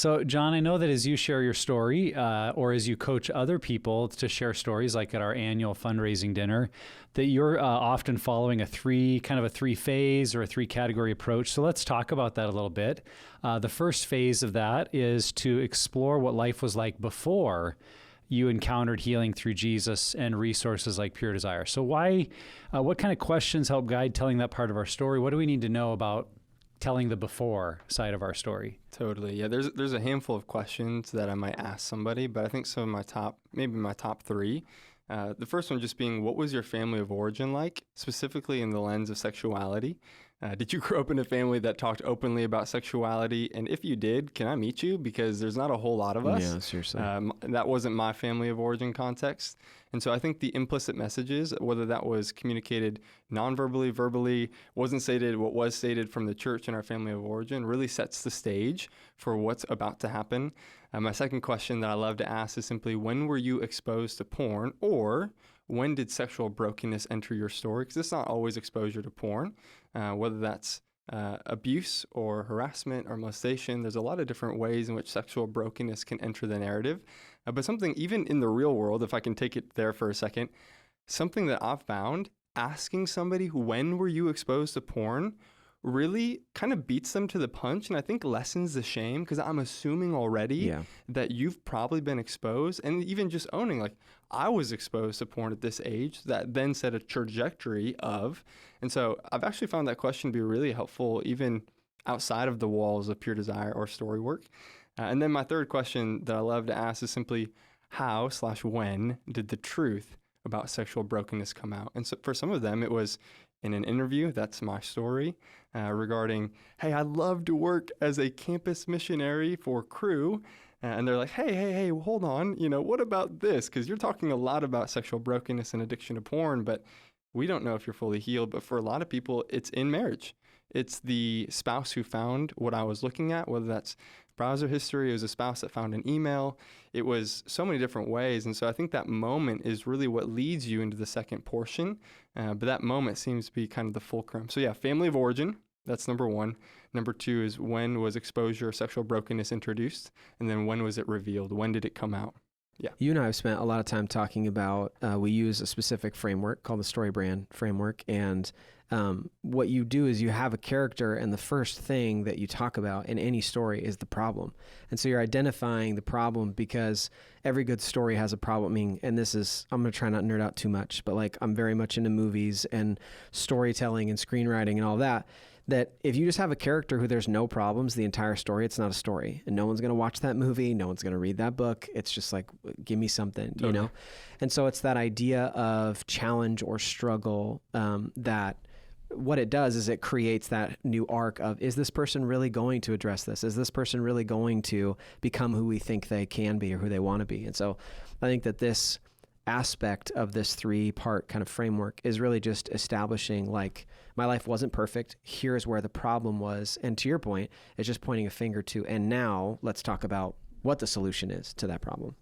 So, John, I know that as you share your story or as you coach other people to share stories, like at our annual fundraising dinner, that you're often following a three-phase or a three-category approach. So let's talk about that a little bit. The first phase of that is to explore what life was like before you encountered healing through Jesus and resources like Pure Desire. So what kind of questions help guide telling that part of our story? What do we need to know about telling the before side of our story? Totally. Yeah, there's a handful of questions that I might ask somebody, but I think some of my top three. The first one just being, what was your family of origin like, specifically in the lens of sexuality? Did you grow up in a family that talked openly about sexuality? And if you did, can I meet you? Because there's not a whole lot of us. Yeah, seriously. That wasn't my family of origin context. And so I think the implicit messages, whether that was communicated non-verbally, verbally, wasn't stated, what was stated from the church and our family of origin, really sets the stage for what's about to happen. My second question that I love to ask is simply, when were you exposed to porn, or when did sexual brokenness enter your story? Because it's not always exposure to porn, whether that's abuse or harassment or molestation. There's a lot of different ways in which sexual brokenness can enter the narrative. But something even in the real world, if I can take it there for a second, something that I've found, asking somebody, when were you exposed to porn, really kind of beats them to the punch, and I think lessens the shame, because I'm assuming already that you've probably been exposed, and even just owning, like, I was exposed to porn at this age, that then set a trajectory of. And so I've actually found that question to be really helpful, even outside of the walls of Pure Desire or Storywork. And then my third question that I love to ask is simply, how/when did the truth about sexual brokenness come out? And so for some of them, it was in an interview. That's my story, regarding, hey, I'd love to work as a campus missionary for Cru. And they're like, hey, hold on. What about this? Because you're talking a lot about sexual brokenness and addiction to porn, but we don't know if you're fully healed. But for a lot of people, it's in marriage. It's the spouse who found what I was looking at, whether that's browser history, it was a spouse that found an email. It was so many different ways. And so I think that moment is really what leads you into the second portion. But that moment seems to be kind of the fulcrum. So yeah, family of origin, that's number one. Number two is, when was exposure, sexual brokenness introduced? And then when was it revealed? When did it come out? Yeah. You and I have spent a lot of time talking about, we use a specific framework called the Story Brand framework. And what you do is you have a character, and the first thing that you talk about in any story is the problem. And so you're identifying the problem, because every good story has a problem. And this is, I'm going to try not to nerd out too much, but like, I'm very much into movies and storytelling and screenwriting and all that if you just have a character who there's no problems the entire story, it's not a story. And no one's going to watch that movie. No one's going to read that book. It's just like, give me something, you know? And so it's that idea of challenge or struggle, that what it does is it creates that new arc of, is this person really going to address this? Is this person really going to become who we think they can be or who they want to be? And so I think that this aspect of this 3-part kind of framework is really just establishing, like, my life wasn't perfect. Here's where the problem was. And to your point, it's just pointing a finger to, and now let's talk about what the solution is to that problem.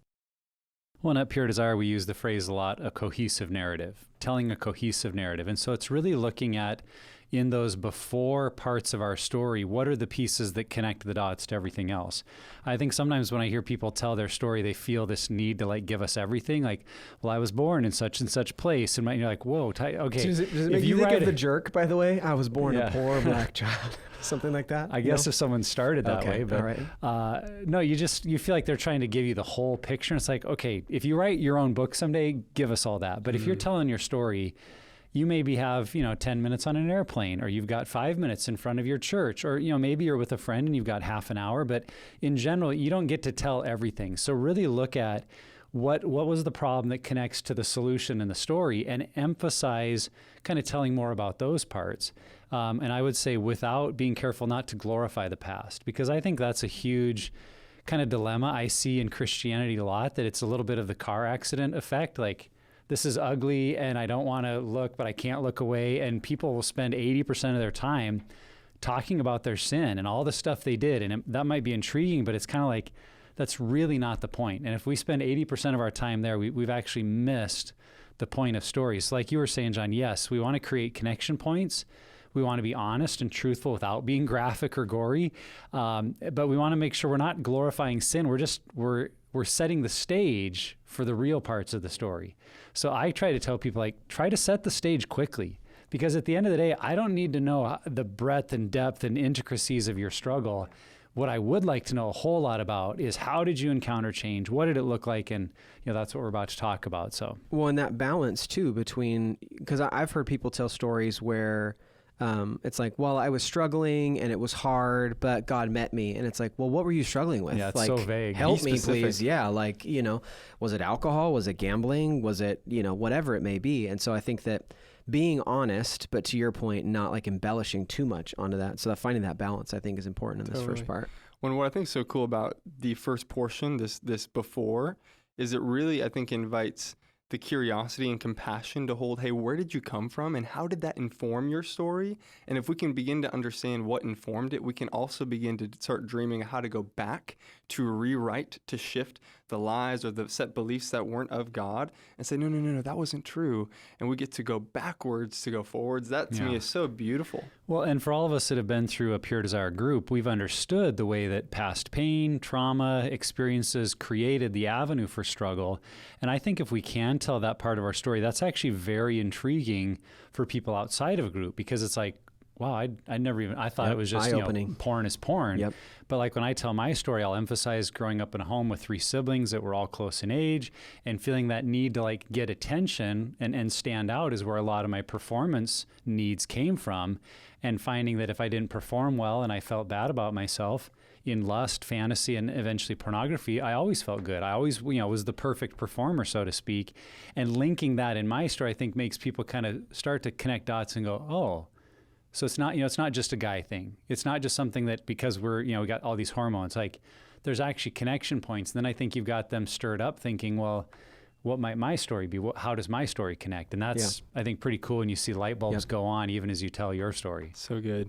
Well, and at Pure Desire, we use the phrase a lot, a cohesive narrative, telling a cohesive narrative. And so it's really looking at, in those before parts of our story, what are the pieces that connect the dots to everything else? I think sometimes when I hear people tell their story, they feel this need to like give us everything. Like, well, I was born in such and such place. And you're like, whoa, okay. Does it make you think of The Jerk, by the way? I was born a poor black child. Something like that? I guess if someone started that way. But, all right. No, you feel like they're trying to give you the whole picture. And it's like, okay, if you write your own book someday, give us all that. But if you're telling your story, you maybe have, 10 minutes on an airplane, or you've got 5 minutes in front of your church, or, maybe you're with a friend and you've got half an hour, but in general, you don't get to tell everything. So really look at what was the problem that connects to the solution in the story, and emphasize kind of telling more about those parts. And I would say, without being careful not to glorify the past, because I think that's a huge kind of dilemma I see in Christianity a lot, that it's a little bit of the car accident effect. Like, this is ugly and I don't want to look, but I can't look away. And people will spend 80% of their time talking about their sin and all the stuff they did. And that might be intriguing, but it's kind of like, that's really not the point. And if we spend 80% of our time there, we've actually missed the point of stories. Like you were saying, John, yes, we want to create connection points. We want to be honest and truthful without being graphic or gory. But we want to make sure we're not glorifying sin. We're setting the stage for the real parts of the story. So I try to tell people, like, try to set the stage quickly, because at the end of the day, I don't need to know the breadth and depth and intricacies of your struggle. What I would like to know a whole lot about is, how did you encounter change? What did it look like? And that's what we're about to talk about. So, well, and that balance too between, because I've heard people tell stories where it's like, well, I was struggling and it was hard, but God met me. And it's like, well, what were you struggling with? Yeah, it's like, so vague. Help Be me, specific. please. Yeah. Like, was it alcohol? Was it gambling? Was it, whatever it may be. And so I think that being honest, but to your point, not like embellishing too much onto that. So that finding that balance, I think, is important in this first part. When what I think is so cool about the first portion, this before, is it really, I think, invites the curiosity and compassion to hold, hey, where did you come from and how did that inform your story? And if we can begin to understand what informed it, we can also begin to start dreaming how to go back, to rewrite, to shift the lies or the set beliefs that weren't of God, and say, no, that wasn't true. And we get to go backwards to go forwards. That to me is so beautiful. Well, and for all of us that have been through a Pure Desire group, we've understood the way that past pain, trauma, experiences created the avenue for struggle. And I think if we can tell that part of our story, that's actually very intriguing for people outside of a group, because it's like, wow, I thought it was just, porn is porn. Yep. But like when I tell my story, I'll emphasize growing up in a home with 3 siblings that were all close in age, and feeling that need to like get attention and stand out is where a lot of my performance needs came from. And finding that if I didn't perform well and I felt bad about myself in lust, fantasy, and eventually pornography, I always felt good. I always, was the perfect performer, so to speak. And linking that in my story, I think makes people kind of start to connect dots and go, oh, so it's not, it's not just a guy thing. It's not just something that because we're, we got all these hormones, like there's actually connection points. And then I think you've got them stirred up thinking, well, what might my story be? How does my story connect? And that's, I think, pretty cool when you see light bulbs go on even as you tell your story. So good.